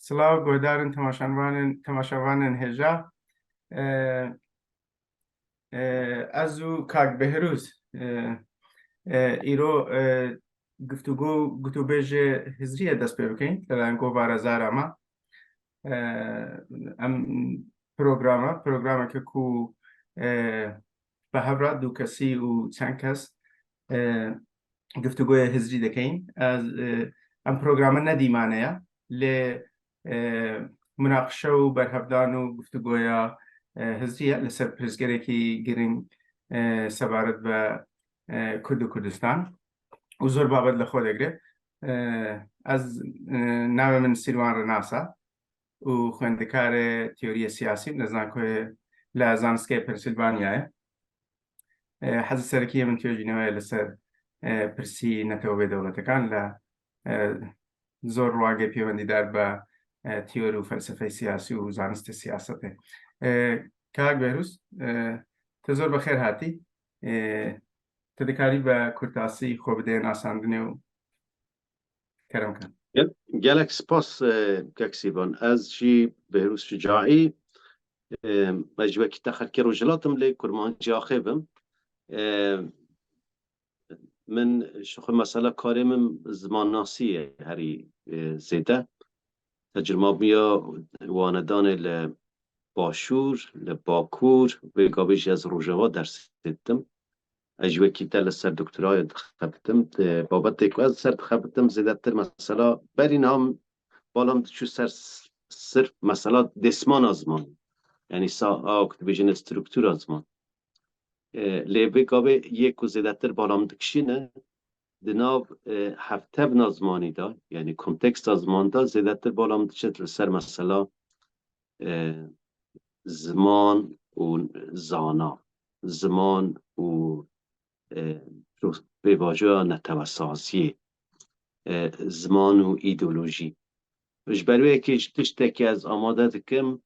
سلااو گۆدارن تەماشاوانن هێژا ئەز و کاک بەهروز ئیرۆ گفتوگۆ گوتوبێژێ هزریە دەست پێ بکەین لەلایەن گۆڤارە زارامە ئەم پرۆگرامێکە کو بە هەڤرا دوو کەسی و چەند کەس گفتوگۆیە هزری دەکەین ئەم پرۆگرامە نەدیمانەیە لێ مناقشە و بەرهەفدان و گفتوگۆیە هزریە لەسەر پرسگەرێکی گرنگ سەبارەت بە کورد و کوردستان و زۆر بابەت لە خۆ دەگرێت. ئەز ناوێ من سیروان ڕەناسە و خوێندەکارێ تیۆریە سیاسیم لە زانکۆیە لە زانستگای پەنسیلڤانیایە. حەزە سەرەکیە من توێژینەوەیە لەسەر پرسی نەتەوە بێدەوڵەتەکان لە زۆر ڕواگەی پەیوەندیدار بە تیۆری و فەلسەفەی سیاسی و زانستی سیاسەتێ. کاک بەهروز تە زۆر بەخێر هاتی، تە دەکاری بە کورتاسی خۆ بدەیە ناساندنێ و کەرەم کەن. gelek spas keksîban ez jî Behrûz Şicai ez ji wekî te xelkê rojhilatım lê kurmancî axê bim. Min ji xwe mesela karê min zimannasî ye herî zêde. Tecrübemiya wanedanê li Başûr, li Bakur vê gavê jî ez Rojava dersê didim. Ez ji wekî te li ser doktorayê dixebitim. Babetê ku ez ser dixebitim zêdetir mesela berî niha balam diçû ser sirf mesela desmana zimanî. Yani dibêjin struktûra ziman. Lê vê gavê yê ku zêdetir balam dikişîne di nav hevtevna zimanî da yani konteksta ziman da zêdetir balam diçe li ser mesela ziman û zana, ziman û pêvajoya netewesaziyê, ziman û îdeolojî. Ji ber wê yekê ji tiştekî ez amade dikim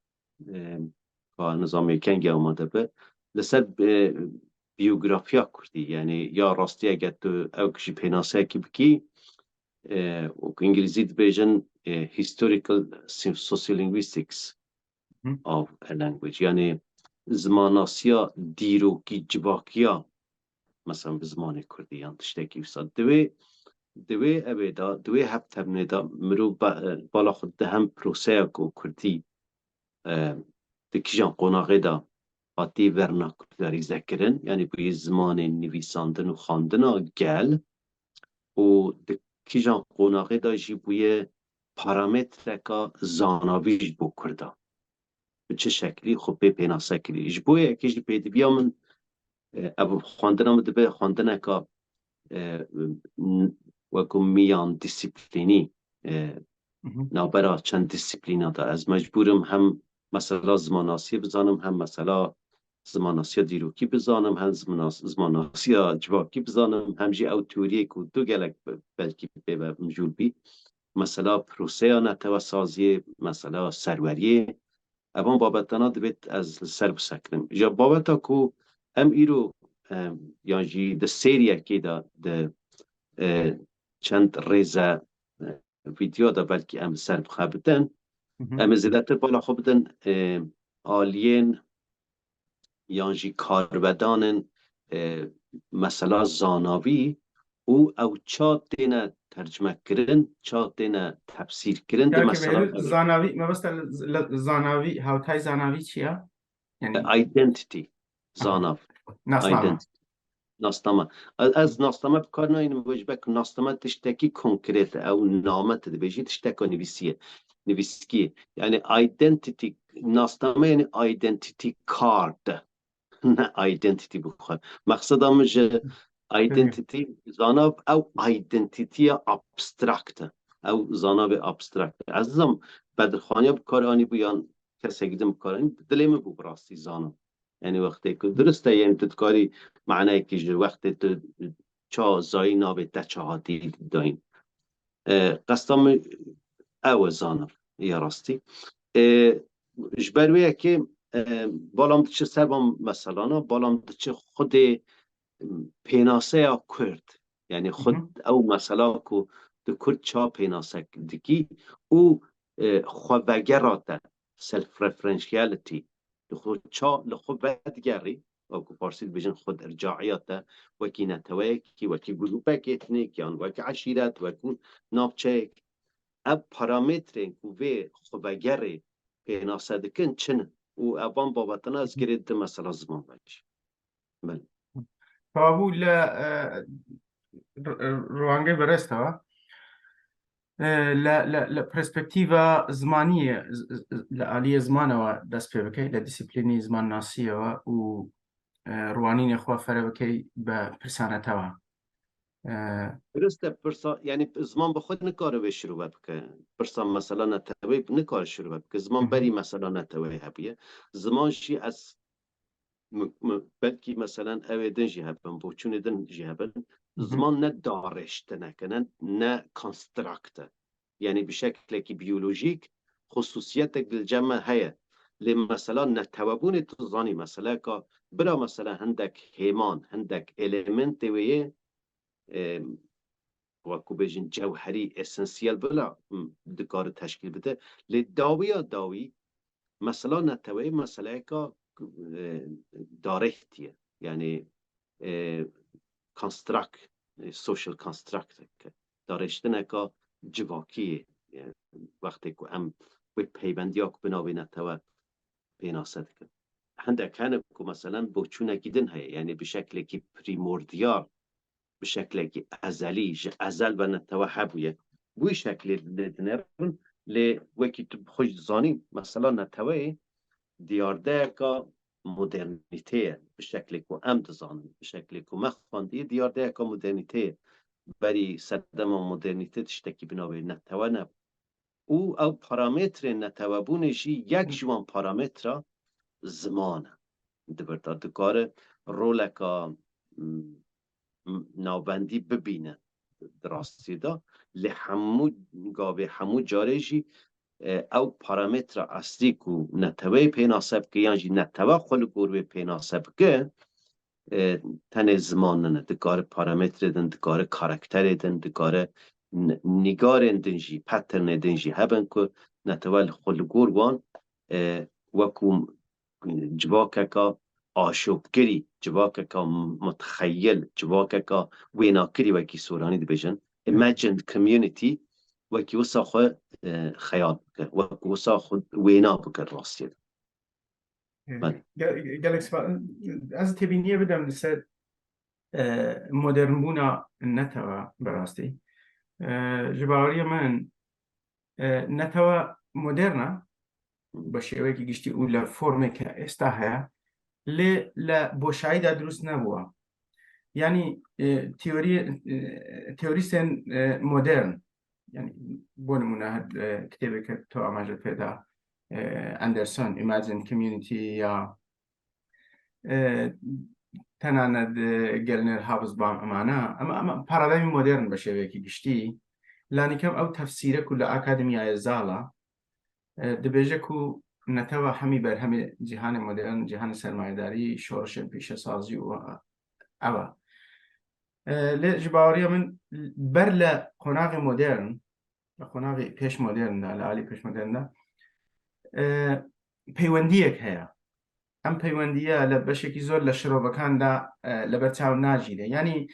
ka nizamê kengê amade be li ser biyografiya Kurdî yani ya rastiye eger tu ew jî pênaseyekî bikî ku îngilîzî dibêjin historical sociolinguistics of a language yani zimanasiya dîrokî civakiya mesela bi zimanê Kurdî yan tiştekî wisa divê evê da divê hevtevnê da mirov bala xwe di hem proseya ku Kurdî di kîjan qonaxê da hatî vernakûdarizekirin yani bûyî zimanê nivîsandin û xwandina gel û di kîjan qonaxê da jî bûye parametreka zanavî ji bo Kurda bi çi şeklî xwe pê pênase kirî. Ji bo yekê jî pêdiviya min ev xwandina min dibe xwandineka wekû miyan dîsîplînî navbera çend dîsîplîna da ez mecbûrim hem mesela zimanasiyê bizanim hem mesela zimanasiya dîrokî bizanim hem zimanasiya civakî bizanim hem jî ew teoriyê ku du gelek belkî pê ve mijûl bî mesela proseya netewesaziyê mesela serweriyê evan babetana divêt ez li ser bisekirim. Ji babeta ku em îro yan jî di sêriyekê da di çend rêze vîdeo da belkî em li ser bixebitin em ê zêdetir bala xwe bidin aliyên yan jî karvedanên mesela zanavî û ew ça têne tercümekirin ça têne tefsîrkirin di mesela zanavî mebesta zanavî hawtay zanavî çi ye? Identity zanav identity nasname ez nasname bi kar nayînim ji ber ku nasname tiştekî konkret ew name te dibêjî tişteka nivîskiyê yani identity nasname yani identity card ne identity bixwe maqseda min ji identity zanav ew identitiya abstrakt e ew zanavê abstrakt e ezizam bedirxaniya bi kar anî bûyan kesekî din bi kar anî dilê min bû bi rastî zanim yani wextê ku dirist e yani tu dikarî meعنeyekî ji wextê tu ça zayî navê te ça hatî dayîn qesda min ew e zanav ya rastî ji ber wê yekê balam diçe ser van meselana balam diçe xwedê pênaseya Kurd yani xwed ew mesela ku di Kurd ça pênasek dikî û خواهگراته سلف رفرنشیالیتی خود چا لخود بدگری وكو بارسيل بيجن خود ارجاعياته وكي نتواكي وكي جروبك اتنيك يعني وكي عشيرات وكون نابچيك اب پارامترين كو في خواهگري في ناسدكن چنه و ابان بابتنا از گرید مثلا زمان باش بله فهو لا روانجي برستوا لا برسبكتيفا زمانية لآلية زمانه دست پێ بکەی لە دیسیپلینی زمان ناسیەوە و روانینی خوا فەرە بکەی بە پرسانەتەوە درسته پرسا یعنی زمان به خود نکاره به شروع بکه پرسا مثلا نتوی نکاره شروع بکه زمان بری مثلا نتوی هبیه زمان شی از بلکی مثلا اوه دنجی هبن بوچون دنجی هبن زمان نه دارشته نکنن نه کنسترکته يعني بشكل بيولوجيك خصوصياتك بالجمع هي مثلا نتوابون تظاني مثلا كا بلا مثلا عندك هيمان عندك إليمنت ويه وكو بيجن جوهري اسنسيال بلا دكار تشكيل بده للداوية داوي مثلا نتوابي مثلا كا دارختية يعني construct social construct دارشتنه كا جواكیه وقتی که ام وی پیوندی ها که بنابی نتوه بیناسد کن هنده کنه که مثلا بوچونه گیدن هیا یعنی به شکلی که پریموردیال به شکلی که ازلی ازل و نتوه حبویه بوی شکلی لدنرن وکی تو خوش زانی مثلا نتوه دیارده که مدرنیته به شکلی که ام دزانن به شکلی که مخواندی دیارده که مدرنیته بری صدم مدرنیته تشتکی بنابه نتوه نب او پارامتر نتوه بونشی یک جوان پارامتر زمانه دبرتا دکار رولکا نابندی ببینه دراستی دا لحمو گاوه همو جارجی او پارامتر اصلی کو نتوه پیناسب که یعنی نتوه خل گروه پیناسب که تن زمان نه دکار پارامتر دن دکار کاراکتر دن دکار نگار دنجی پترن دنجی هبن که نتوال خلگور وان وکو جواکه که آشوبگری جواکه که متخیل جواکه که ویناکری وکی سورانی دی بجن imagined community وکی وسا خو خیال بکر وکی وسا خود وینا بکر راستید گلک از تبینیه بدم لسه مدرن بونا نتوه براستی جباری من نتوه مدرنه بشیوه که گشتی او لفرمه که استاهه لبوشایی دا دروست نبوه یعنی تئوریستن مدرن یعنی بونمونه کتابی که تو آماجه پیدا اندرسون Imagine Community یا تناند گلنر حافظ بام امانه اما پارادایم مدرن بشه که گشتی لانی کم او تفسیره کل اکادمیای زالا دبیجه کو نتوه همی بر همی جهان مدرن جهان سرمایه‌داری شورش پیش سازی و اوه لجباری من بر قناغ مدرن قناغ پیش مدرن ده لعالی پیش مدرن ده پیوندیک هیا ام پیوندیه لبشکی زور لشروبکان ده لبرتاو ناجیده یعنی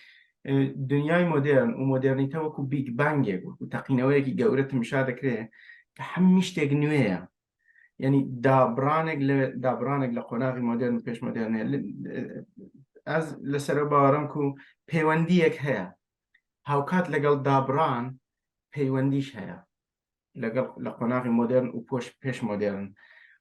دنیای مدرن و مدرنیته وکو بیگ بانگه و تقینوه که گورت مشاهده کرده که همیش تگنوه یعنی دابرانگ لقناغی مدرن پیش مدرنه از لسر بارم کو پیوندیک هیا هاوکات لگل دابران پیوندیش هیا لقناغی مدرن و پیش مدرن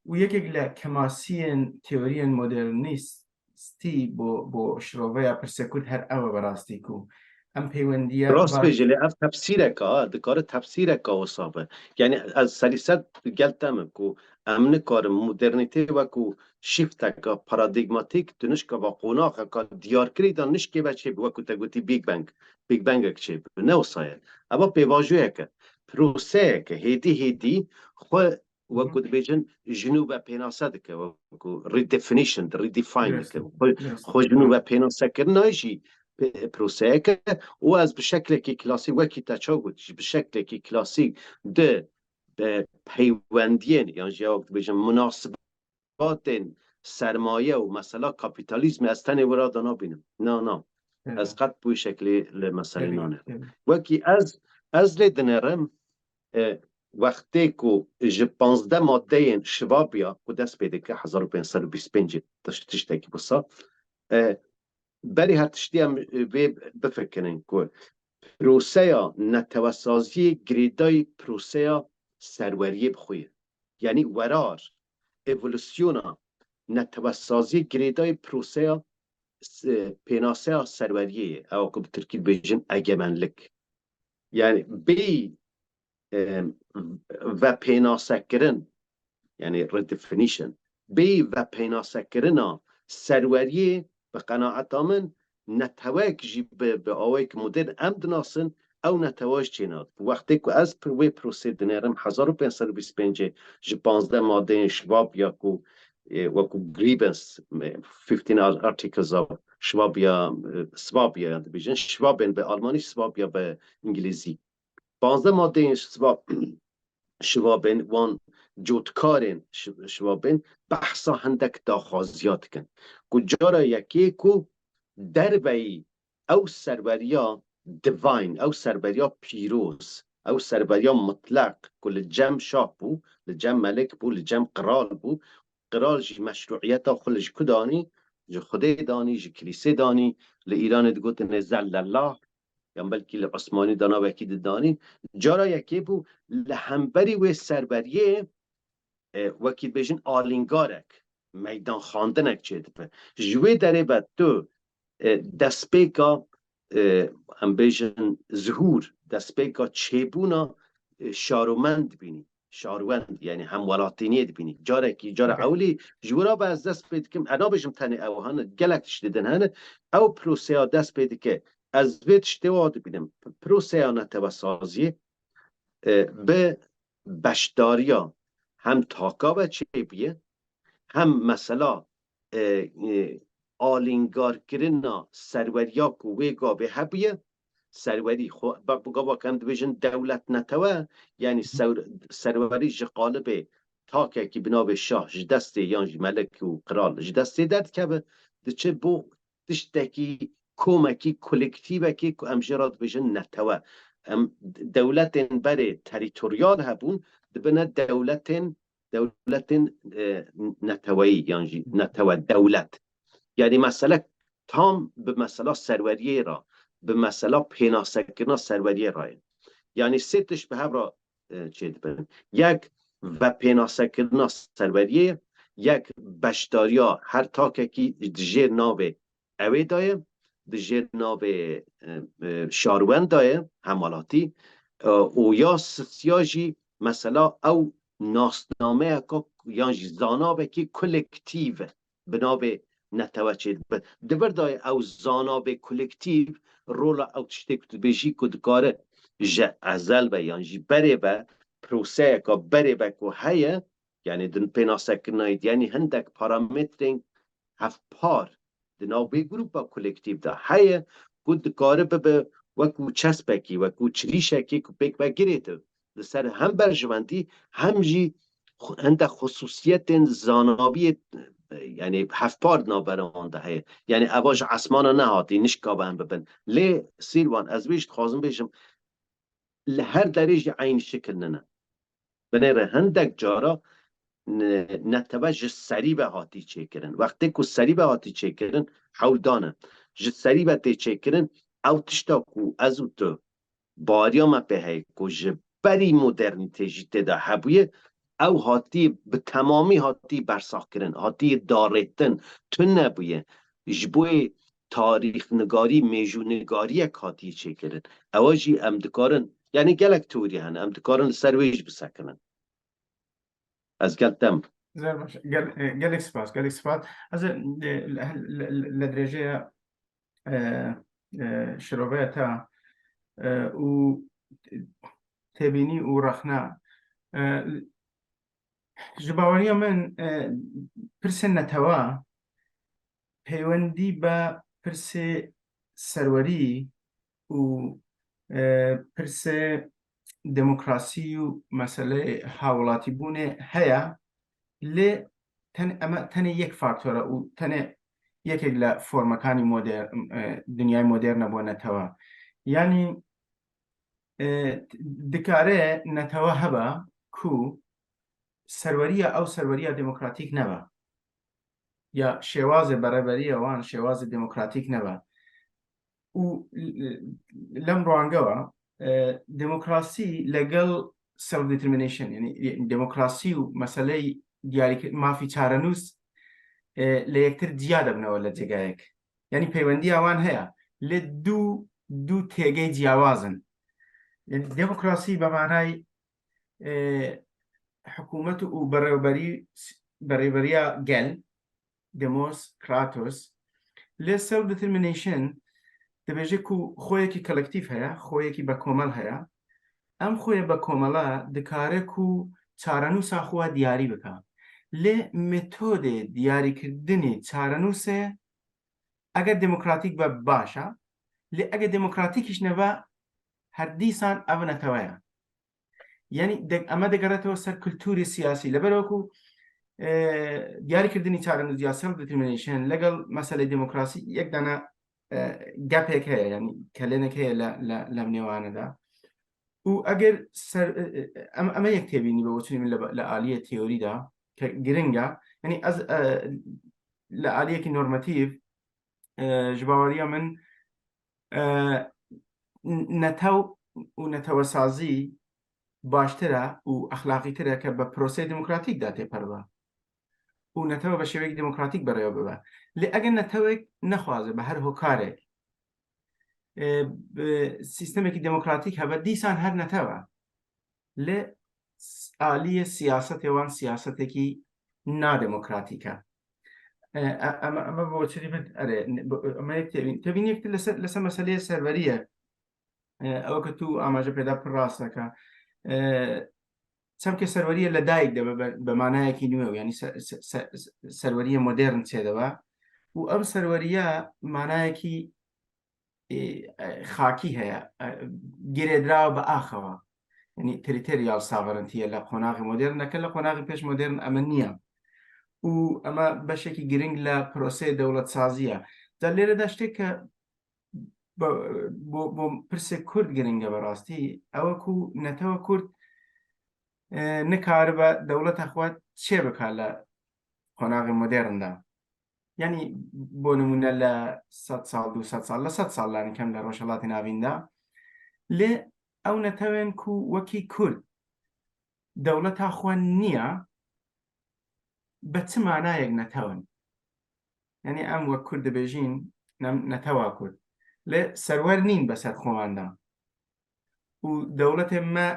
و یکی لکماسین تئورین مدرنیستی بو شروعه پرسکوت هر او براستی کو ام پیوندیه راست بجلی اف تفسیره که دکار تفسیره که وصابه یعنی از سلیست گلتم کو امن کار مدرنیته و کو شیفت که پارادیگماتیک دنش که با قناق که دیار کری دانش که بچه و کو تگوتی بیگ بنگ که نه وصایه اما پیواجوه که پروسه که هیدی خو وكو بيجن جنوب بيناسد که وكو ریدفینیشن ریدیفاین که خو جنوب بيناسد ناجي پروسه که و از بشکل که کلاسیک وکی تچاگوت بشکل که کلاسیک ده پیوندین یعنی جواب بجم مناسبات سرمایه و مثلا کاپیتالیسم از تن ورا دانا بینم نه از قد بوی شکلی لمسئله نانه وکی از لیدنرم وقتی که جه 15 ماده شوابیا که دست پیدا که 1525 تشتکی بسا بری هر تشتی هم بفکرین که پروسه نتوسازی گریدای پروسه سروریه بخویه یعنی ورار اولوسیونا نتوسازی گریدای پروسه پیناسه سروریه او که به ترکی بجن اگمنلک یعنی بی و پیناسه کرن یعنی ردفنیشن بی و پیناسه کرنا سروریه به قناعت آمن نتواک جی به آوی که مدر امد ناسن او نتواش چیناد وقتی که از پروی پروسه دنیرم 1525 جی 15 ماده شواب یا که وکو گریبنس 15 articles of شوابیا سوابیا بیجن شوابن به آلمانی سوابیا به انگلیزی 15 ماده شوابن وان جوتکارن شوابن بحثا هندک داخازیات کن کجا را یکی که در بی او سروریا دیوین او سروریا پیروز او سروریا مطلق که لجم شاه بو لجم ملک بو لجم قرال بو قرال جی مشروعیت خلش کدانی جی خدای دانی جی کلیسه دانی لإیران دگوت نزل الله یا بلکی لعثمانی دانا وکید دانی جارا یکی بو لهمبری و سربریه وکید بیشن آلینگارک میدان خواندنک چید به جوی داره با تو دسپیکا هم بیشن ظهور دسپیکا چیبونا شارومند بینی شاروند یعنی همولاتینیت بینی جاره کی جاره اولی جورا با از دست بید کم انا بشم تنی اوهانه گلکتش دیدن هنه او پروسیا دست بید که از ویت شتواد بینم پروسیا نتوسازی به بشداریا هم تاکا و چیبیه هم مثلا آلینگار کرنا سروریا که ویگا به هبیه سروری خو بگا با کم دویژن دولت نتوه یعنی سروری جقالب تاکه که بنا شاه جدسته یعنی ملک و قرال جدسته داد که به چه بو تشتکی کومکی کلکتیو که امجرات بیژن نتوه دولت بره تریتوریال هبون دبنه دولت نتوهی یعنی نتوه دولت یعنی مسئله تام به مسئله سروریه را به مسئله پیناسکرنا سروریه رای یعنی سیتش به هم را چید برن یک و پیناسکرنا سروریه یک بشداریا هر تاکه که دجیر ناو اوی دایم دجیر ناو شاروان دایم همالاتی او یا سیاجی مثلا او ناسنامه که یعنی زانابه که کلکتیو بنابه نتوچید دبر دای او زاناب کلکتیو رول او تشتی کت بیجی کد کاره جه ازل به یعنی بره به پروسه که بره به که هیه یعنی دن پیناسکناید یعنی هندک پارامترینگ هف پار دناو بی گروپ کلکتیو دا هیه کد کاره به وکو چسبکی وکو چریشکی که پیک بگیریتو لسر هم برجواندی هم جی هندک خصوصیت زانابی یعنی هفت پارد نابرانده هست یعنی اواج عصمانا نهاتی نشکا به هم ببن لی سیروان از بیشت خوازم بیشم لهر درجه عین شکل نه بنیره هندک جارا نتوجه سریع به هاتی چه کرن وقتی که سریع به هاتی چه کرن حول دانه جه سریع به تی چه کرن او تشتا کو از او تو باریا ما به هی که جه بری مدرنیته جیته ده هبویه او هاتی به تمامی هاتی برساخ کرن هاتی دارتن تو نبویه جبوی تاریخ نگاری میجو نگاری یک هاتی چه کرن اواجی امدکارن یعنی گلک توری هن امدکارن سرویج بسکنن از گلتم زر باشه گلک سپاس از لدرجه شروعه تا و تبینی و رخنا جباوانی من پرس نتوا پیوندی با پرس سروری و پرس دموکراسی و مسئله هاوڵاتی بوونێ هەیە لێ ئەمە تەنێ یەک فاکتۆرە و تەنێ یەکێک لە فۆرمەکانی دنیای مۆدێر نەبوونەتەوە ینی دکارێ نەتەوە هەبە کو سەروەریە ئەو سەروەریە دموکراتیک نەبە یا شێوازە بەڕێبەریەوان شێوازە دموکراتیک نەبە و لەم ڕوانگەوە دموکراسی لەگەڵ سەلف دیترمینیشن یعنی دموکراسی و مەسەلەی مافی چارەنووس لە یەکتر جیا دەبنەوە لە جێگایەک یعنی پەیوەندی ئەوان هەیە لێ دوو تێگەی جیاوازن دموکراسی بە مانای حکوومەت و بەڕێوەبەریە گەل دمۆس کراتۆس لێ سەلف دیترمینیشن دەبێژێت و خۆیەکی کەلەکتیڤ هەیە خۆیەکی بە کۆمەڵ هەیە ئەم خۆیە بە کۆمەڵە دەکارێک و چارەنووسا خۆوە دیاری بکە لێ مێتۆدێ دیاریکردنی چارەنووسێ ئەگەر دموکراتیک بە باشە لێ ئەگەر دموکراتیکیش نەبە هەردیسان ئەو نەتەوەیە یعنی ئەمە دەگەڕێتەوە سەر کللتوری سیاسی لەبەرەوەکو دیاریکردنی چارەنووس یا سەلف دیترمینیشن لەگەڵ مەسەلەی دموکراسی یەکدانە گەپێک هەیە ینی کەلێنێک هەیە لەم نێوانەدا و ئەگەر ئەمە یەک تێبینی بە وچنی من لە ئالیە تیۆریدا کە گرنگە ینی ئەز لە ئالیەکی نۆرمەتیڤ ji باوەریە من نەتەو و نەتەوەسازی باشترە و ئەخلاقیترە کە بە پرۆسەی دموکراتیکدا تێپەڕبە و نەتەوە بە شێوەیەکی دموکراتیک بەڕێوە ببە لێ ئەگەر نەتەوەیەک نەخوازێ بە هەر هۆکارێک سیستەمێکی دموکراتیک هەبە دیسان هەر نەتەوە لێ ئالیە سیاسەتێوان سیاسەتێکی نادموکراتیکە ئەمە بۆچری من ئەمە تێبینێکتر لەسەر مەسەلەیە سەروەریە ئەوە کە تو ئاماژە پێدا پڕ ڕاستەکە چەمکە سەروەریە لە دایک دەبە بە مانایەکی نوێ و ینی سەروەریە مۆدێرن چێدەوە و ئەم سەروەریە مانایەکی خاکی هەیە گرێدراوە بە ئاخەوە ینی تریتریال ساڤەرنتیە لە قۆناغی مۆدێرنەکە لە قۆناغی پێش مۆدێرن ئەمە نییە و ئەمە بەشێکی گرنگ لە پرۆسەی دەوڵەت سازیە جا لێرەدا شتێک کە بۆ پرسێک کورد گرنگە بەڕاستی ئەوەکو نەتەوە کورد نکار بە دەوڵەتە خوات چێ بکات لە قۆناغی مۆدێرندا ینی بۆ نمونە لە 100 ساڵ 200 ساڵ لە 100 ساڵانی کەم لە ڕۆژهەڵاتی ناویندا لێ ئەو نەتەوێن و وەکی کورد دەوڵەتا خوان نییە بە چ مانایەک نەتەون ینی ئەم وەک کورد دەبێژین نەتەوا کورد لێ سەروەر نین بەسەر خۆماندا و دەوڵەتێ مە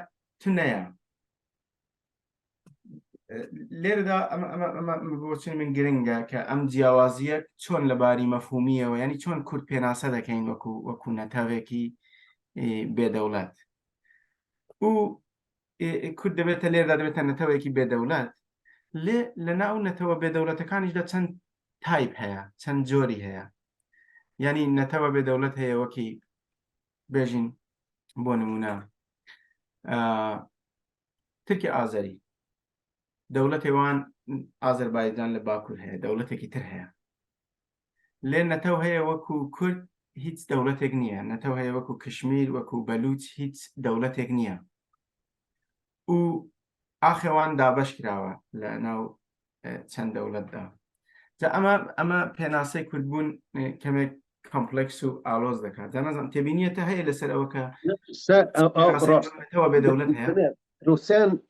تونەیە لێرەدا ئەمە بۆچین من گرنگە کە ئەم جیاوازیە چۆن لەباری مەفهومیەوە ینی چۆن کورد پێناسە دەکەین وەکو نەتەوێکی بێدەوڵەت و کورد دەبێتە لێردا دەبێتە نەتەوەیەکی بێدەوڵەت لێ لە ناو نەتەوە بێدەوڵەتەکانیشدا چەند تایپ هەیە چەند جۆری هەیە ینی نەتەوە بێدەوڵەت هەیە وەکی بێژین بۆ نمونە ترکی ئازەری دەوڵەتێوان ئازەربایجان لە باکوور هەیە دەوڵەتێکی تر هەیە لێ نەتەو هەیە وەکو کورد هیچ دەوڵەتێک نییە نەتەو هەیە وەکو کشمیر وەکو بەلوچ هیچ دەوڵەتێک نییە و ئاخێوان دابەش کراوە لە ناو چەند دەوڵەتدا جا ئەمە پێناسەی کوردبوون کەمێک کۆمپلێکس و ئالۆز دەکات جا نەزانم تێبینیەتە هەیە لەسەر ئەوە کە بێدەوڵەت هەیە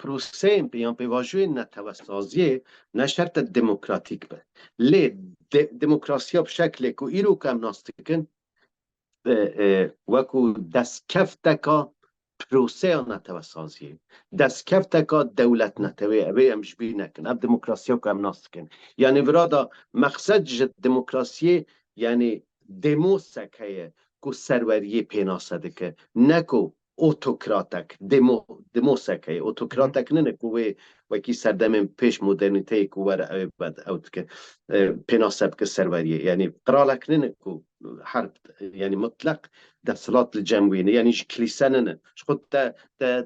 پروسەیە پێیان پێواژوێ نەتەوەسازیێ نەشەرتە دموکراتیک بە لێ دموکراسیا بشەکلێک و ئیرۆ کەم ناس دکن وەکو دەستکەفتەکە پروسەیە نەتەوەسازیێ دەستکەفتەکە دەولەت نەتەوێ ئەوێ ئەمش بیر نەکەن ئەم دموکراسیا و کەم ناس دکن یعنی برادا مەقسەد ji دموکراسیê yani demosek heye ku serweriyê pênase dike neko اوتوکراتک دموسکه اوتوکراتک نه کوه وکی سردم پیش مدرنیته کو ور بعد اوت که پناسب که سروریه یعنی قرالک نه کو حرب یعنی مطلق دستلات الجمهورية يعني كليساننا خد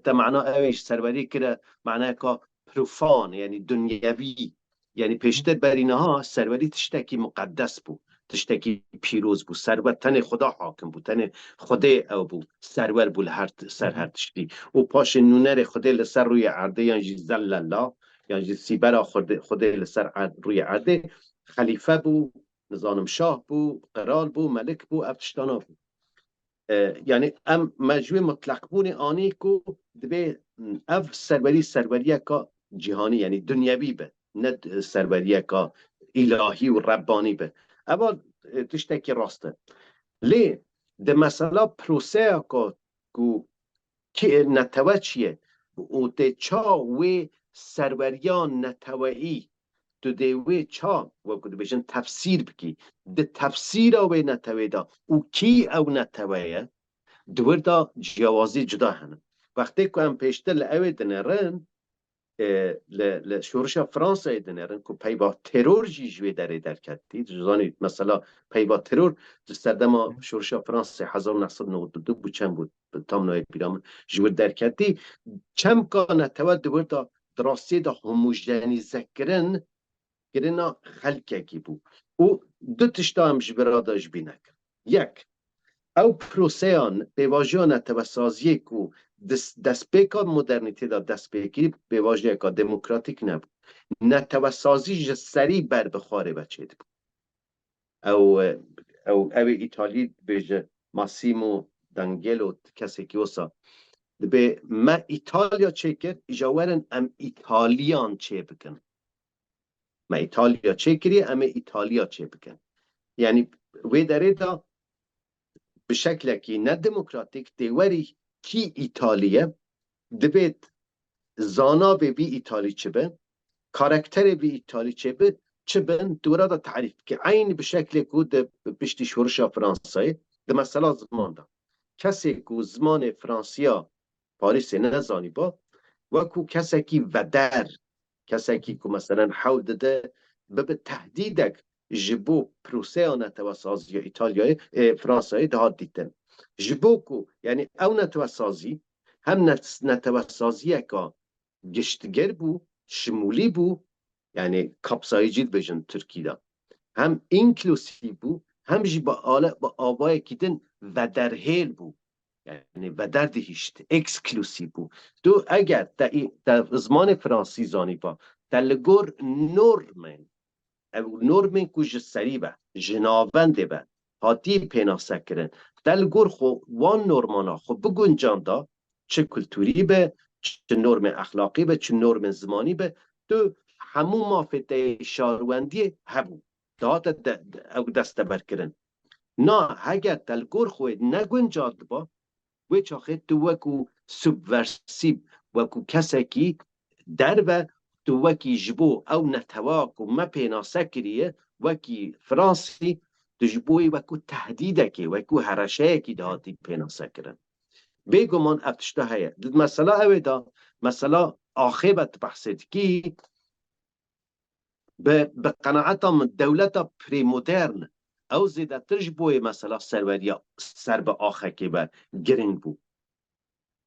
تا معناه ايش سروری كده معناه كا بروفان يعني دنيوي يعني پیشتر برینها سروری تشتکی مقدس بو تشتکی پیروز بو سرور تن خدا حاکم بو تن خدا او بو سرور بو سر هر تشتی و پاش نونر خدا لسر روی عرده یعنی زل الله یعنی سیبرا خدا لسر روی عرده خلیفه بو نظام شاه بو قرال بو ملک بو افتشتانا بو یعنی ام مجموع مطلق بون آنی کو دبی اف سروری کا جهانی یعنی دنیوی به نه سروری کا الهی و ربانی به اول تشتکی راسته لی ده مثلا پروسه کو که نتوه چیه او ده چا و سروریان نتوهی تو دوی چا و کد بشن تفسیر بکی ده تفسیر او نتوه دا او کی او نتوه دور دا جوازی جدا هنم وقتی که هم پیشتر لعوه دنرن لشورش فرانسه دنرن که پی با ترور جیجوی داره در کتی جزانی مثلا پی با ترور دسترده ما شورش فرانسه 1992 بود چند بود تام نوی بیرام جور در کتی چم که نتوه دور دا دراستی دا هموجدنیزه کرن گرنا خلکه کی بود او دو تشتا هم جبرادا جبینک یک او پروسیان به واژه نتوسازی کو دست پیکا مدرنیته دا دست پیکی به واژه که دموکراتیک نبود نتوسازی سری بر بخاره بچه بود او ایتالی به ماسیمو دنگلو کسی که وسا به ما ایتالیا چه کرد جاورن ام ایتالیان چه بکن ما ایتالیا چه کری ام ایتالیا چه بکن یعنی وی داره دا به شکل که نه دموکراتیک دیوری کی ایتالیه دبید زانا به بی ایتالی چه بن کارکتر بی ایتالی چه بن دورا دا تعریف که عین به شکل که بشتی شورش فرانسه ده مثلا زمان دا کسی که زمان فرانسیا پاریس نزانی با و که کسی که ودر کسی که مثلا حول ده به تهدیدک جبو پروسه نتوسازی ایتالیای فرانسه ده دیدن جبو کو یعنی او نتوسازی هم نتوسازی که گشتگر بو شمولی بو یعنی کپسایجید بجن ترکی دا هم اینکلوسیو بو هم جی با آوای کدن و در هیل بو یعنی و در دهیشت اکسکلوسیو بو دو اگر در زمان فرانسی زانی با در لگور نورمن او نورمن کج سری با جنابنده با هاتی پیناسه کرن در لگور خو وان نورمانا خو بگنجان دا چه کلتوری به چه نورم اخلاقی به چه نورم زمانی به دو همون مافته شاروندی هبو داد او دست برکرن نه اگر دلگور خود نگنجاد با و چاخه تو وکو سوبورسیو وکو کسی که در و تو وکی جبو او نتواک و ما پیناسه کریه وکی فرانسی تو جبوی وکو تهدیده که وکو هرشه که دادی پیناسه کرن بگو من افتشته هیا مثلا اوی دا مثلا آخیبت بحثید که به قناعت هم دولت پری مدرن او زیده ترش بوی مثلا سروریا سر به آخه که به گرنگ بو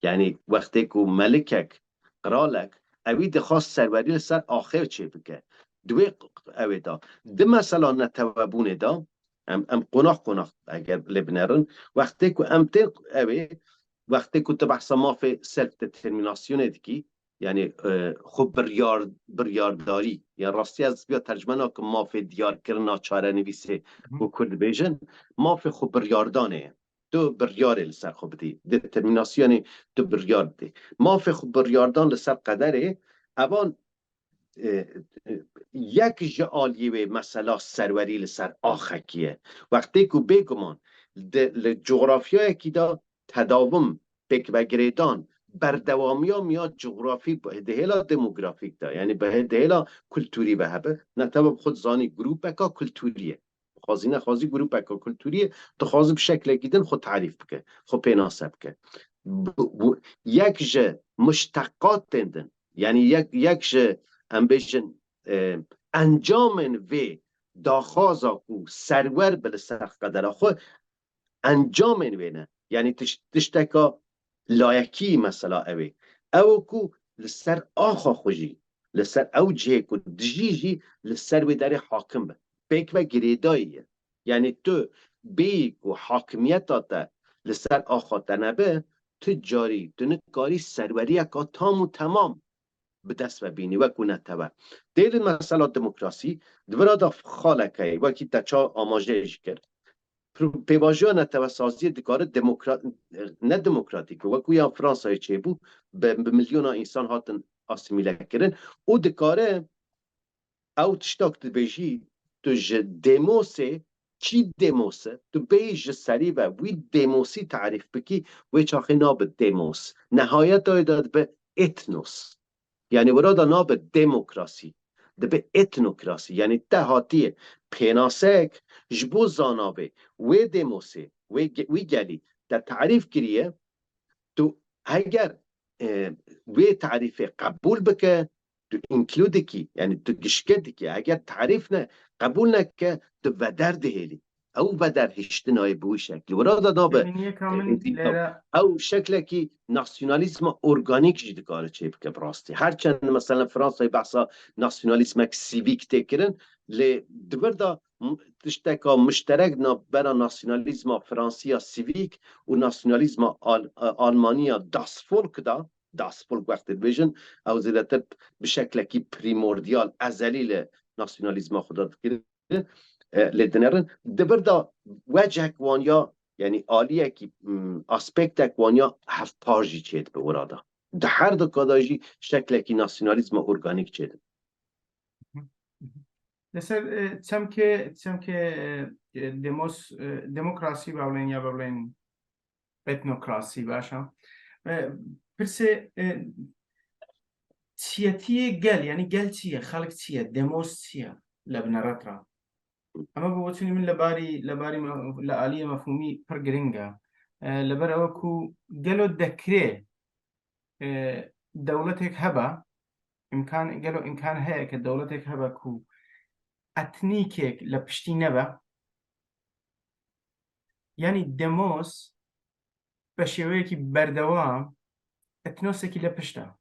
یعنی وقتی که ملکک قرالک اوی ده خواست سروری سر آخر چه بگه دوی اوی دا ده مثلا نتوابونه دا ام قناخ اگر لبنرن وقتی که ام تق اوی وقتی که تو بحثا ما فی سلف دترمیناسیون دیگی یعنی خب بریارداری یا راستی از بیا ترجمه نا که ما فی دیار کرنا چاره نویسه و کرد بیجن ما فی خب بریاردانه دو بریار لسر خوب دی دترمیناسیون دو بریار دی ما فی خب بریاردان لسر قدره اوان یک جعالیه مثلا سروری لسر آخکیه وقتی که بگمان جغرافیای که دا تداوم بک و گریدان بردوامی ها میاد جغرافی به دهیلا دموگرافیک دا یعنی به دهیلا کلتوری به هبه نتبه خود زانی گروپ بکا کلتوریه خوازی گروپ بکا کلتوریه تو خوازی بشکل گیدن خود تعریف بکه خود پیناسه بکه یک جه مشتقات تندن، یعنی یک جه ام بیشن انجام وی داخازا کو سرور بل سرخ قدر خو انجام وینه، یعنی تشتکا لایکی مثلا اوی او کو لسر آخا خوشی لسر او جه کو دجیجی لسر وی در حاکم به پیک و گریداییه، یعنی تو بیک و حاکمیت تا لسر آخا تنبه تو جاری تو نکاری سروری اکا تام و تمام به دست و بینی و گونه تبه دیل مثلا دموکراسی دورا دا خالکه وکی تچا آماجه کرد پیواژه نتوسازی دکاره نه دموکراتیک و کویا فرانسای چه بو به میلیون انسان هاتن آسیمیله کردن او دکاره او تشتاک دبیجی تو ج دموسه چی دموسه تو بیج سری و وی دموسی تعریف بکی وی چاخی ناب دموس نهایت داد به اتنوس، یعنی ورادا ناب دموکراسی ده به اتنوکراسی، یعنی دهاتی پیناسک جبو زانابه و دموسه وی گلی در تعریف کریه تو اگر وی تعریف قبول بکه تو انکلود کی، یعنی تو گشکد کی اگر تعریف نه قبول نکه تو ودر دهیلی او ودر هشتنای بوی شکل ورادا ناب ببین یکم لره او شکل کی ناسیونالیسم ارگانیک جدی کار چه بکه براستی هرچند مثلا فرانسه بحثا ناسیونالیسم سیویک تکرن ل دبردا تشتکا مشترک برا ناسیونالیسم فرانسیا سیویک و ناسیونالیسم آلمانیا داس فولک داس فولک وقت بیژن او زیادتر به شکل کی پریموردیال ازلی ناسیونالیسم خدا کرده لدنرن دبردا وجه وانیا یعنی عالیه که اسپکت وانیا هفت پارجی چید به ورادا ده هر دو کاداجی شکل کی ناسیونالیسم ارگانیک چید لسر چم که دموکراسی باولین یا باولین اتنوکراسی باشم پرسه چیتیه گل یعنی گل چیه خلق چیه دموس چیه لبنرات را اما بوتونی من لباری لعالیه مفهومی پر گرینگا لبر اوکو گلو دکره دولتك هبه امكان قالوا امكان هيك دولتك هبه كو اتنيكك لبشتي نبه يعني دموس بشويكي بردوام اتنوسكي لبشتا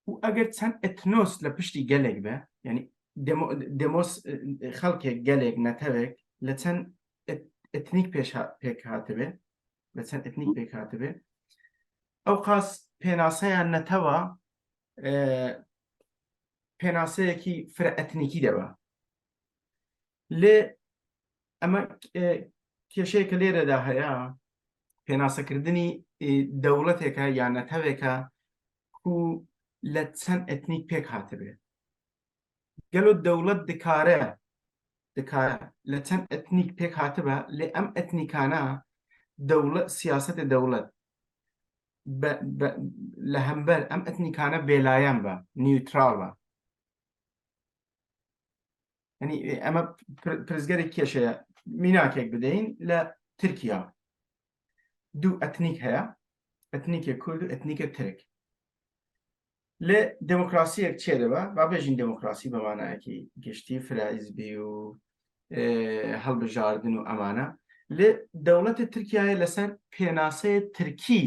واگر تسان اتنوس لبشتي قلق به يعني دموس خلقك قلق نتوك لتسان اتنيك بيك هاتبه لتسان اتنيك بيك هاتبه او قاس بيناسيا نتوا پێناسەیەکی فرە ئەتنیکی دەبە لێ ئەمە کێشەیە کە لێرەدا هەیە پێناسەکردنی دەوڵەتێکە یان نەتەوێکە و لە چەند ئەتنیک پێک هاتبێ گەلۆ دەوڵەت دکارە لە چەند ئەتنیک پێک هاتبە لێ ئەم ئەتنیکانە دەوڵەت سیاسەتی دەوڵەت لە هەمبەر ئەم ئەتنیکانە بێلایەن بە نیوترال بە يعني اما برزگاری کێشەیە میناکێک بدەین لە ترکیا دوو ئەتنیک هەیە ئەتنیکێک کورد و ئەتنیکە ترک لێ دموکراسیەک چێ دەبە با بێژین دموکراسی بەمانایەکی گشتی فرایزبی و هەڵبژاردن و ئەمانە لێ دەوڵەتی ترکیایە لەسەر پێناسەیە ترکی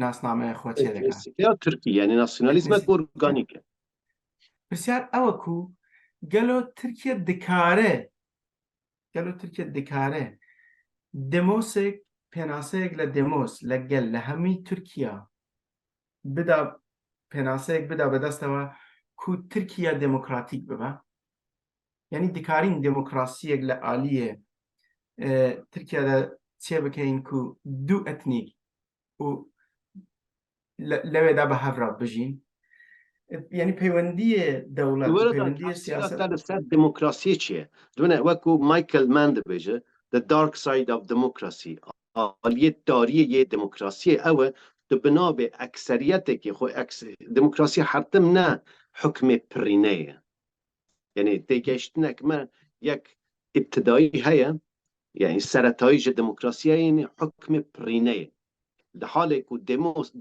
ناسنامەیە خۆ چێ دەکات ترکی یعنی ناسیونالیسم ئۆرگانیکە پرسیار ئەوە کو گەلۆ ترکیە دکارێ دمۆسێک پێناسەیەک لە دمۆس لە گەل لە هەمووی تورکیا بدا پێناسەیەک بدا بەدەستەوە کو ترکیا دموکراتیک ببە یعنی دکارین دموکراسیەک لە عالیە ترکیادا چێ بکەین کو دوو ئەتنیک و لەوێدا بە هەڤڕا بژین يعني پەیوەندیە دەوڵەت پەیوەندیە سیاسەت دموکراسی چییە دوێنێ وەکو مایکل مان دەبێژە the dark side of democracy عالیە داریە یە دموکراسی ئەوە تو بنابێ ئەکسەریەتێکی خۆ دموکراسی حرتم نه حکمێ پرینەیە یعنی تێگەشتنێکمە یەک ابتدایی هەیە یعنی سەرەتاییژە دموکراسیە یعنی حکمێ پرینەیە لحالك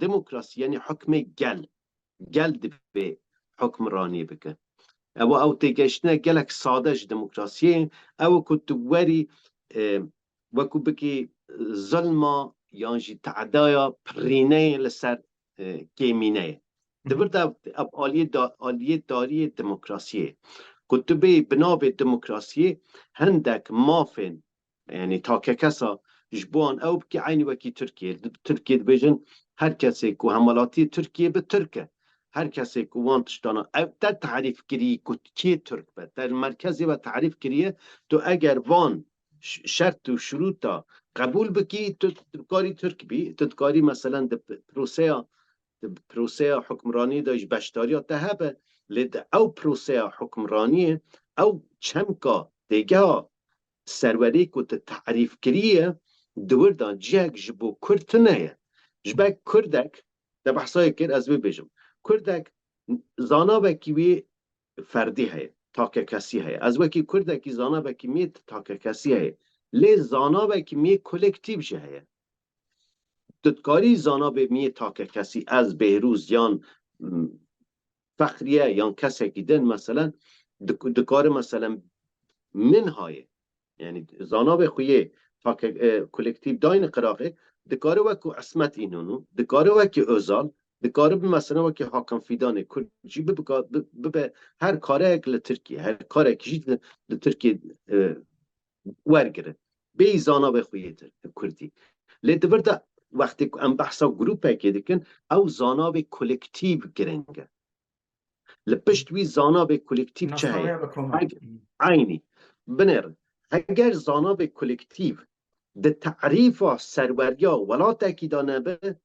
ديمقراسی یعنی حکم گل به حکمرانی بکه او تگشنه گلک سادش دموکراسی او کت وری وکو بکی ظلما یانجی تعدایا پرینه لسر کمینه دبرد اب آلیه داری دموکراسی کتبه بناب دموکراسی هندک مافن یعنی تا که کسا جبوان او بکی عینی وکی ترکیه بجن هر کسی که همالاتی ترکیه به ترکه هر کسی که وانتشتانا در تعریف کری که چی ترک بد در مرکزی و تعریف کریه تو اگر وان شرط و شروطا قبول بکی تو کاری ترک بی تو کاری مثلا در پروسه حکمرانی داش بشتاری تهبه لید او پروسه حکمرانی او چمکا دیگه سروری که تعریف کریه دور دان جیگ جبو کرد نه جبک کردک در بحثای کرد از ببیجم کردک زانا وکی فردی هست تا که کسی هست از وکی کردکی زانا وکی می تا که کسی هست لی زانا وکی می کلکتیو شه هست دادکاری زانا به می تا که کسی از بهروز یان فخریه یان کسی که دن مثلا دکار مثلا من های یعنی زانا به خویه تا که کلکتیو داین قراقه دکار وکو عصمت اینونو دکار وکی ازال دکاره به مثلا وکی حاکم فیدانه کرجی به هر کاره اکل ترکیه هر کاره کشید ترکیه ورگره به زانا به خویه کردی لیده برده وقتی ام بحثا گروپه که دیکن او زانا به کلکتیو گرنگه لپشت وی زانا به کلکتیو چه هی؟ عینی بنر اگر زانا به کلکتیو ده تعریف سروریا ولا تاکیدانه به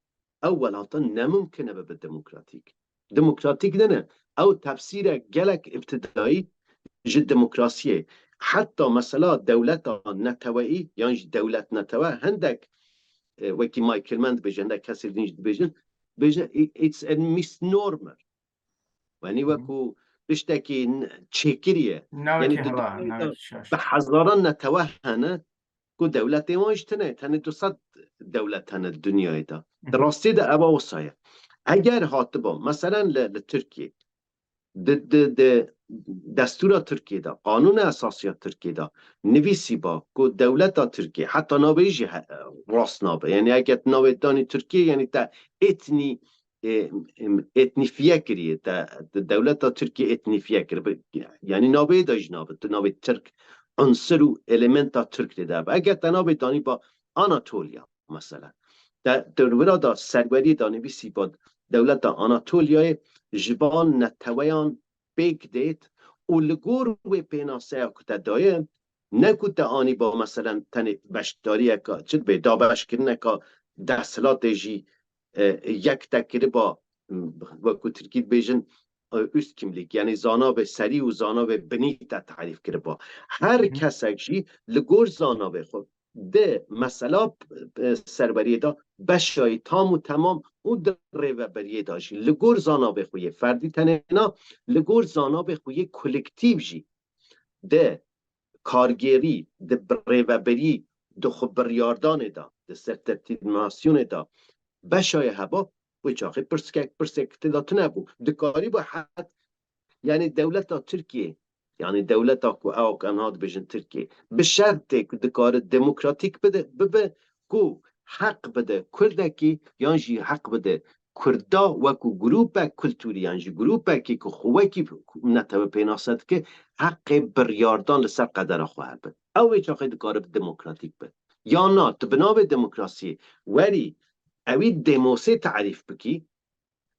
اولاتا نممکنه به دموکراتیک نه او تفسیر گلک ابتدایی جد دموکراسیه حتی مثلا دولت نتوایی یعنی دولت نتوا هندک وکی مایکل مند بجن ده کسی دینج بجن it's a misnomer یعنی وکو بشتکی چکریه یعنی به هزاران نتوا هنه کو دولت ایمانش تنه 200 دولت هنه دنیای دا دراستی ده ابا وصایه اگر هاتبا مثلا لترکیه دستور ترکیه دا قانون اساسی ترکیه دا نویسی با کو دولت ترکیه حتی نابیجی راست نابه یعنی اگر نابه دانی ترکیه یعنی تا اتنی فیکریه تا دولت ترکیه اتنی فیکر یعنی نابه دا جنابه تو نابه ترک عنصر و المنت ترک ده اگر تنابه دانی با آناتولیا مثلا در ورادا سروری دا نویسی با دولت آناتولیای جبان نتویان بیگ دیت و لگور و پیناسه کتا دایم نکوت آنی با مثلا تن بشتاری که چید به دابش کرنه که دستلات جی یک تکره با وکو ترکید بیجن üst kimlik yani zana ve seri و zana ve benita تعریف کرده با هر کسک جی لگور زانا به خود ده مثلا سربریه دا بشای تام و تمام او در ریوبریه داشی لگور زانا به خویه فردی تنینا لگور زانا به خویه کلکتیو جی ده کارگیری ده ریوبری ده خبریاردان دا ده سرتیفیکاسیون دا بشای هبا و چاقی پرسکت دات نبو دکاری با حد یعنی دولت ترکیه یعنی دولت او کنهاد بجن ترکیه به شرط دکار دموکراتیک بده کو حق بده کردکی یعنی حق بده کردا وکو گروپ کلتوری یعنی گروپ که خواه که نتوه پیناست که حق بریاردان لسر قدر خواه بده او چاقی دکار دموکراتیک بده یا نه بنابه دموکراسی ولی اوی دموسه تعریف بکی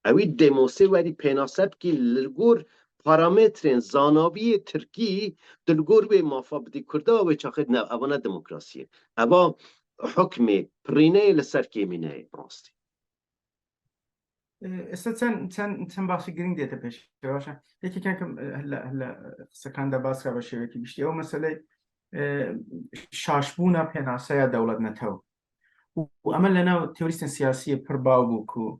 اوی دموسه ولی پیناسب کی لگور پارامترین زاناوی ترکی دلگور به مافابدی کرده و چاخد نه اوانه دموکراسیه اوا حکم پرینه لسر کمینه براستی استاد چند بخش گرینگ دیتا پیش باشه یکی کنکم هلا سکنده باز که باشه یکی بیشتی او مسئله شاشبونا پیناسه دولت نتو و عمل لنا تئوریست سیاسی پر باو کو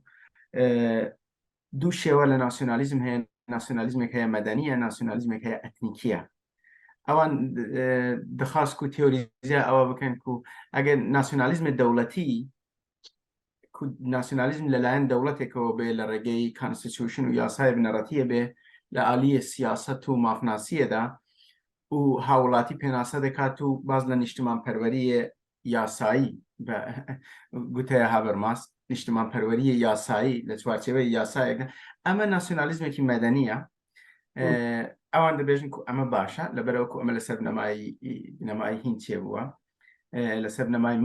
دو شیوه لناسیونالیزم هی ناسیونالیزم که مدنیه ناسیونالیزم که اتنیکیه اوان دخواست کو تئوریزه او بکن کو اگر ناسیونالیزم دولتی ناسیونالیزم لەلایەن دەوڵەتێکەوە بێ لە ڕێگەی کانستیتیوشن و یاسای بنەڕەتیە بێ لە ئالیە سیاست و مافناسیەدا و هاوڵاتی پێناسە دەکات و باز لە نیشتمان پەروەریە یاسایی بە گوتەیە هابەرماس نیشتمان پەروەریە یاسایی لە چوارچێوەی یاسایەکە ئەمە ناسیۆنالیزمێکی مەدەنیە ئەوان دەبێژن و ئەمە باشە لەبەرەوەکو ئەمە لەسەر بنەمای هین چێ بووە لەسەر بنەمای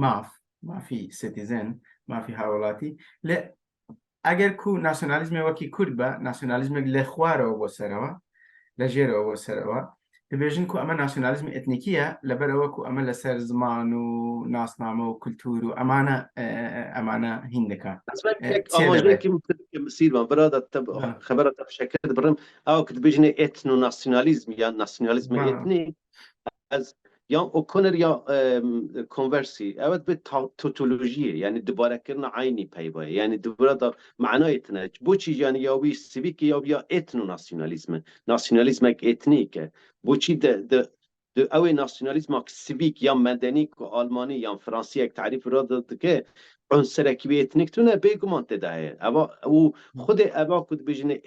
مافی سیتیزن مافی هاوڵاتی لە ئەگەر کو ناسیۆنالیزمێ وەکی کورد بە ناسیۆنالیزمێک لە خوارەوە بۆ سەرەوە لە ژێرەوە بۆ سەرەوە دەبێژن و ئەمە ناسیۆنالیزم ئێتنیکیە لەبەرەوەکو ئەمە لەسەر زمان و ناسنامە و کولتور و ئەمانە هین دەکات مسیر برادر خبرت بشكل برم او كتبجني اتنو ناسيوناليزم يا ناسيوناليزم اتني از یا اوکنر یا کنورسی اوت به توتولوژیه یعنی دوباره کردن عینی پیبایه یعنی دوباره دا معنای تنه بو چی یعنی یا بی سیویک یا بیا اتنو ناسیونالیسم اتنیکه بو چی د اوی ناسیونالیسم سیویک یا مدنی که آلمانی یا فرانسی یک تعریف را داد که عنصر کی اتنیک تونه بگمان تدایه او خود اوا کد بجنه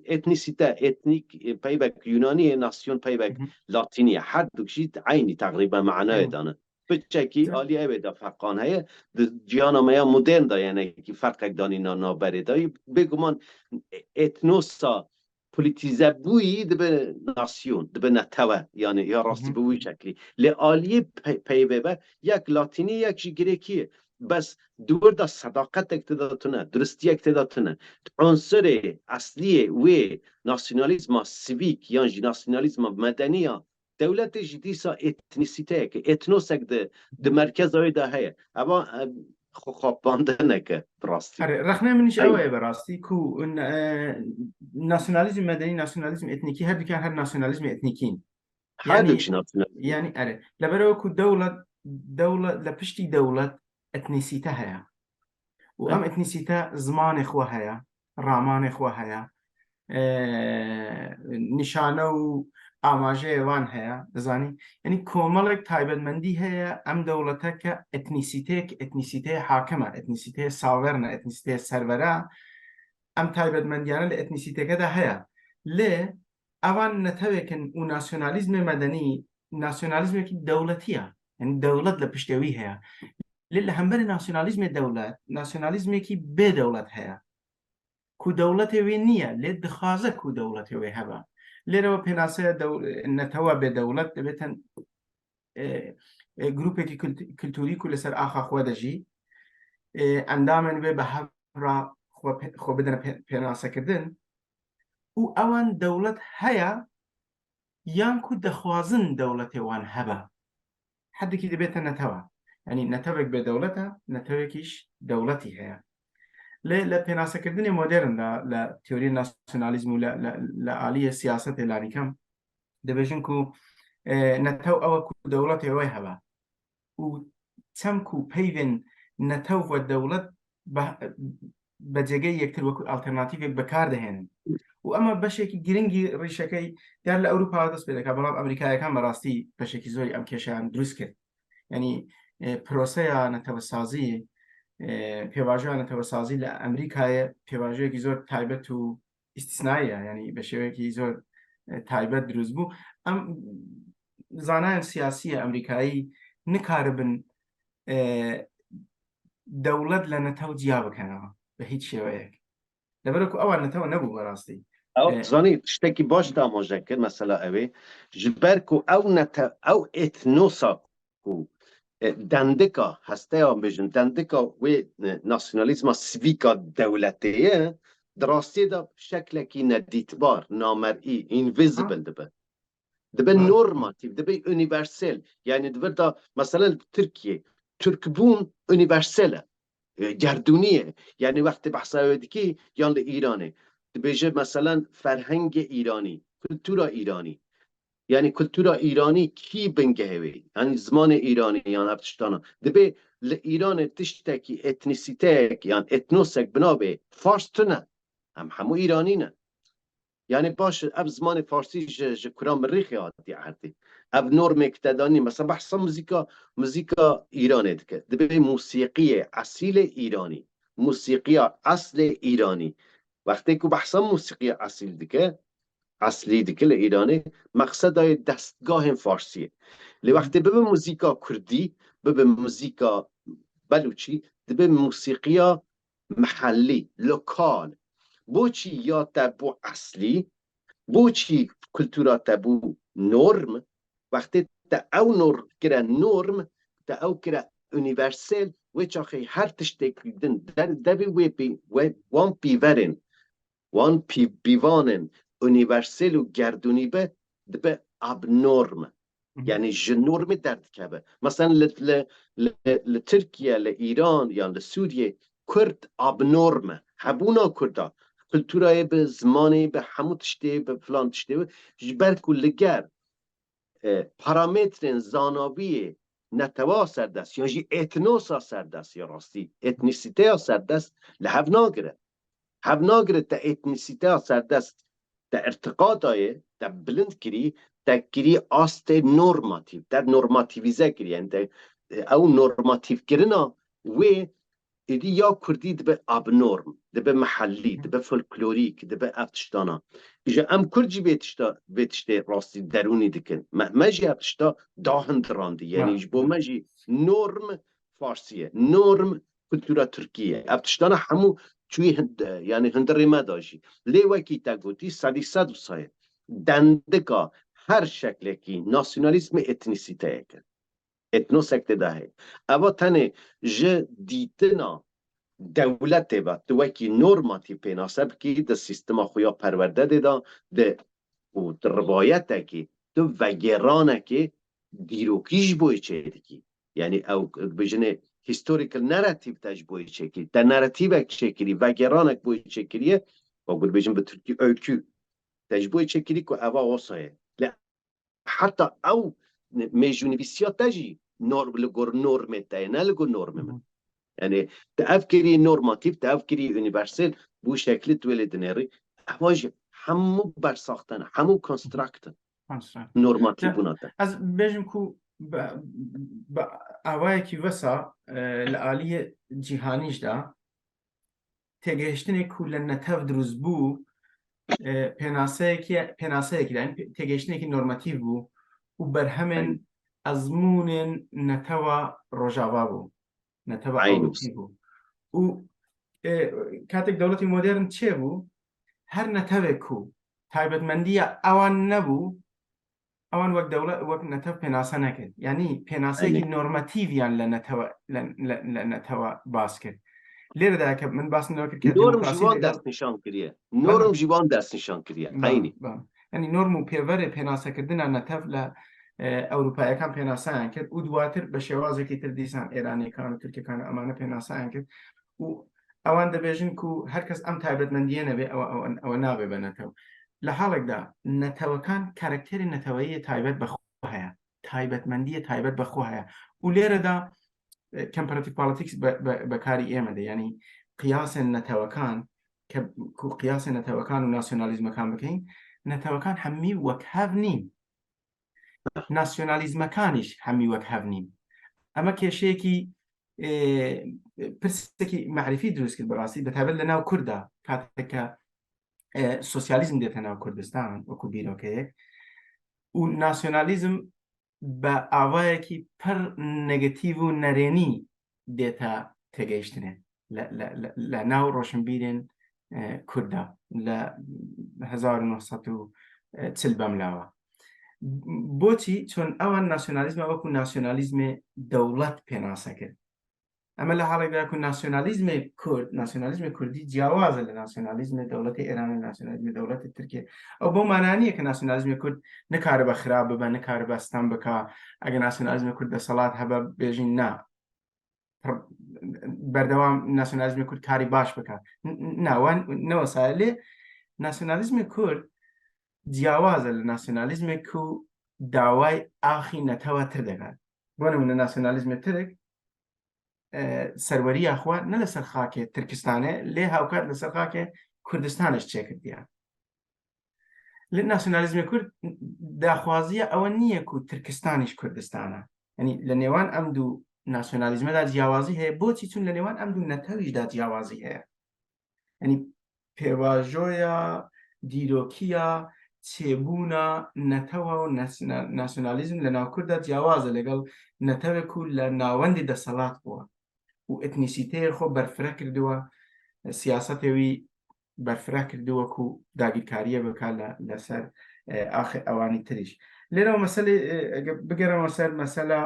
اتنیسیته اتنیک پیبک یونانی ناسیون پیبک لاتینی هر دوشید عینی تقریبا معنای دانه بچکی عالی اوی دا فرقان هیه جیانا میا مدرن دا یعنی که فرق دانی نابری دایی بگمان اتنوسا پولیتیزه بویی دبه ناسیون دبه نتوه یعنی یا راستی بوی شکلی لعالی پیبه یک لاتینی یک گریکیه بس دور دا صداقت اقتداتونه درستی اقتداتونه عنصر اصلی و ناسیونالیزم سیویک یا ناسیونالیزم مدنی دولت جدیسا اتنیسیته که اتنوسک ده مرکز های ده هیه اما خواب بانده نکه براستی رخنه منیش اوه براستی که ناسیونالیزم مدنی ناسیونالیزم اتنیکی هر دوکان هر ناسیونالیزم اتنیکین یعنی اره لبرو که دولت لپشتی دولت اتنیسیته هیا و ام اتنیسیته زمان خو هیا رامان خو هیا نشانه و آماجه وان هیا دزانی یعنی کومالک تایبەتمەندی هەیە ئەم دەوڵەتە کە ئەتنیسیته حاکمە ئەتنیسیته ساوەرنە ئەتنیسیته سەرڤەرە ئەم تایبەتمەندیانە لە ئەتنیسیتەکەدا هەیە لێ ئەوان نەتەوێکن و ناسیۆنالیزمی مەدەنی ناسیۆنالیزمێکی دەوڵەتیە یعنی دەوڵەت لە پشتێوی هەیە لێ لە هەمبەری ناسیۆنالیزمی دەوڵەت ناسیۆنالیزمێکی بێدەوڵەت هەیە کو دەوڵەتێوێ نییە لێ دخوازە کو دەوڵەتێوێ هەبە لێرەوە پێناسەیە نەتەوە بێدەوڵەت دەبێتن گروپێکی کلتوری و لەسەر ئاخاخوا دەژی ئەندامن بێ بە هەڤڕا خۆ بدەنە پێناسەکردن و ئەوان دەوڵەت هەیە یان کو دەخوازن دەوڵەتێوان هەبە حدێکی دەبێتە نەتەوە ینی نەتەوێک بێدەوڵەتە نەتەوێکیش دەوڵەتی هەیە لە پێناسەکردنی مۆدێرندا لە تیۆری ناسیۆنالیزم و لە ئالیە سیاسەت لانیکەم دەبێژن و نەتەو ئەوە کو دەوڵەتێوەی هەبە و چەمک و پەیوێن نەتەو وە دەوڵەت بە جێگەی یەکتر وەکو ئالتەرناتیڤێک بەکاردەهێنن و ئەمە بەشێکی گرنگی ڕیشەکەی دیار لە ئەوروپا دەست پێ دەکات بەڵام ئەمریکایەکان بەڕاستی بەشێکی زۆری ئەم کێشیان دروست کرد ینی پرۆسەیە نەتەوەسازی پێواژویە نەتەوەسازی لە ئەمریکایە پێواژەیەکی زۆر تایبەت و ئیستیسناییە ینی بە شێوەیەکی زۆر تایبەت دروست بوو ئەم زانایان سیاسیە ئەمریکایی نکاربن دەوڵەت لە نەتەو جیا بکەنەوە بە هیچ شێوەیەک لەبەرەوەکو ئەوان نەتەوە نەبوو بەڕاستی زانی شتێکی باش داماژە کرد مەسەلا ئەوێ ji ber ku ew etnosa ku dendika hesteyan bêjin dendika wê nasyonalîzma sivîka dewletê di rastiyê de şeklekî nedîtbar namerî invisible dibe normatîv dibe universel yani dibe da mesela Tirkiye Türkbûn universel e gerdûnî yani wextê behsa wê dikî yan li Îranê dibêje mesela ferhengê Îranî kultura Îranî yani kultura İranî kî bingehêwî yani zimanê Îranî yan ev tiştana dibe li Îranê tiştekî etnisîteyek yan etnosek binabê Fars tune em hemû Îranî ne yani baş ev zimanê Farsî ji Kuran mirîxê hatiye erdî ev normek te danî mesela behsa muzîka Îranê dike dibe musîqiyê esîlê Îranî موسیقی اصل ایرانی وقتی که بحثا موسیقی اصلی دیگه ایرانی مقصد های دستگاه فارسیه لی وقتی به موسیقا کردی به موسیقا بلوچی به موسیقی محلی لوکال بوچی یا تبو اصلی بوچی کلتورا تبو نورم وقتی تا او نورم تا او کرا universal which آخی هر تشتک در وان پیورن وان بیوانن universal و گردونی به اب نورم یعنی جنورم درد کبه مثلا لترکیه لإيران یا لسوریه کرد اب نورم حبونا کردا کلتورای به زمانی به همو تشته به فلان تشته جبر کلگر پارامتر زاناوی نتوا سردست یا جی اتنوسا سردست یا راستی اتنیسیته سردست لحو ناگره تا اتنیسیته سردست تا ارتقاطای تا بلند کری تا کری آست نورماتیو تا نورماتیویزه کری یعنی او نورماتیو کرنا و ایدی یا کردی به اب نورم به محلی به فولکلوریک به افتشتانا ایجا ام کردی بیتشتا راستی درونی دکن مجی افتشتا داهند راندی یعنی ایج بو مجی نورم فارسیه نورم کلتورا ترکیه افتشتانا همو چوی یعنی هندری مداجی لیوه کی تا گوتی صدی صد و سایه دندگا هر شکل کی ناسیونالیسم اتنیسیته کرد اتنوس اقتداء اوا تنه ج دیتنا دولت و تو وکی نورماتی پیناسب کی د سیستما خویا پرورده دیدا د او روایت کی تو وگرانه کی دیروکیش بوی چه دیگی یعنی او بجنه هیستوریکل نراتیو تاج بوی چه کی در نراتیو چه کری وگرانه بوی چه کریه و گل بجن به ترکی öykü تاج بوی چه کری کو اوا واسه حتی او میجونی بسیار تاجی لگور نورم تای نه لگور نورم من یعنی تفکری نورماتیو تفکری یونیورسال بو شکلی تولید نری اواج همو برساختن همو کنستراکتن نورماتیو بوناته از بجم کو با اوای کی وسا لعالی جهانیش دا تگهشتنی کل نتاف دروز بو پناسه کی یعنی تگهشتنی کی نورماتیو بو و برهمن ازمون نتوا رجاوا بو نتوا اوروپی بو و کاتک دولتی مدرن چه بو هر نتوه کو تایبەتمەندی ئەوان نەبوو ئەوان وەک دەوڵەت وەک نەتەو پێناسە نەکرد یعنی پێناسەیەکی نۆرمەتیڤیان لە نەتەوە باس کرد لێرەدا کە من باس نەوە کرد نۆرم ژیوان دەست نیشان کردیە نۆرم ژیوان دەست نیشان کردیە عینی ینی نۆرم و پێڤەرێ پێناسەکردنە نەتەو لە ئەوروپایەکان پێناسایان کرد و دواتر بە شێوازێکی تر دیسان ئێرانیەکان و تورکیەکان ئەمانە پێناسایان کرد و ئەوان دەبێژن و هەرکەس ئەم تایبەتمەندیە نەبێ ئەوە نابێ بە نەتەو لە حاڵێکدا نەتەوەکان کارکتێری نەتەوەیی تایبەت بەخۆ هەیە تایبەتمەندیە تایبەت بەخۆ هەیە و لێرەدا کەمپەراتیڤ پۆلیتیکس بەکاری ئێمەدە ینی قیاسە نەتەوەکان کە قیاسە نەتەوەکان و ناسیۆنالیزمەکان بکەین نەتەوەکان هەمووی وەک هەڤ نین ناسیۆنالیزمەکانیش هەمووی وەک هەڤ نین ئەمە کێشەیەکی پرسێکی معرفی دروست کرد بەڕاستی بەتایبەت لە ناو کووردا کاتێککە سۆسیالیزم دێتە ناو کوردستان وەکو بیرۆکەیەک و ناسیۆنالیزم بە ئاوایەکی پڕ نەگەتیڤ و نەرێنی دێتە تێگەیشتنێ لە ناو ڕۆشنبیرێن کووردا لە 1940 بەملاوە بۆچی چۆن ئەوان ناسیۆنالیزمە وەکو ناسیۆنالیزمێ دەوڵەت پێناسە کرد ئەمە لە حاڵێکدا کو ناسیۆنالیزمی کورد ناسیۆنالیزمی کوردی جیاوازە لە ناسیۆنالیزمی دەوڵەتی ئێران و ناسیۆنالیزمی دەوڵەتی تورکیە ئەو بۆ مانانیە کە ناسیۆنالیزمی کورد نەکارە بە خراپ ببە نەکارە بەستان بکە ئەگە ناسیۆنالیزمی کورد دەسەڵات هەبە بێژین نا بەردەوام ناسیۆنالیزمی کورد کاری باش بکە ناوان نەوەسایە لێ ناسیۆنالیزمی کورد جیاوازە لە ناسیۆنالیزمێک و داوای ئاخی نەتەوە تر دەکات بۆ نمونە ناسیۆنالیزمی ترک سەروەری یاخوا نە لەسەر خاکێ ترکستانێ لێ هاوکات لەسەر خاکێ کوردستانش چێکردیان لە ناسیۆنالیزمی کورد داخوازیە ئەوە نییە و ترکستانیش کوردستانە ینی لە نێوان ئەم دوو ناسیۆنالیزمەدا جیاوازی هەیە بۆچی چون لە نێوان ئەم دوو نەتەویشدا جیاوازی هەیە ینی پێواژۆیە دیرۆکیە چێبوونە نەتەوە و ناسیۆنالیزم لە ناو کووردا جیاوازە لەگەڵ نەتەوێک و لە ناوەندی دەسەڵات بووە و ئەتنیسیتەیە خۆ بەرفرە کردووە سیاسەتێوی بەرفرە کردووەکو داگیرکاریە بکە لەسەر ئاخر ئەوانی تریش لێرەوە مەسەلەی بگەڕەوە سەر مەسەلە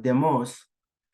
دێمۆس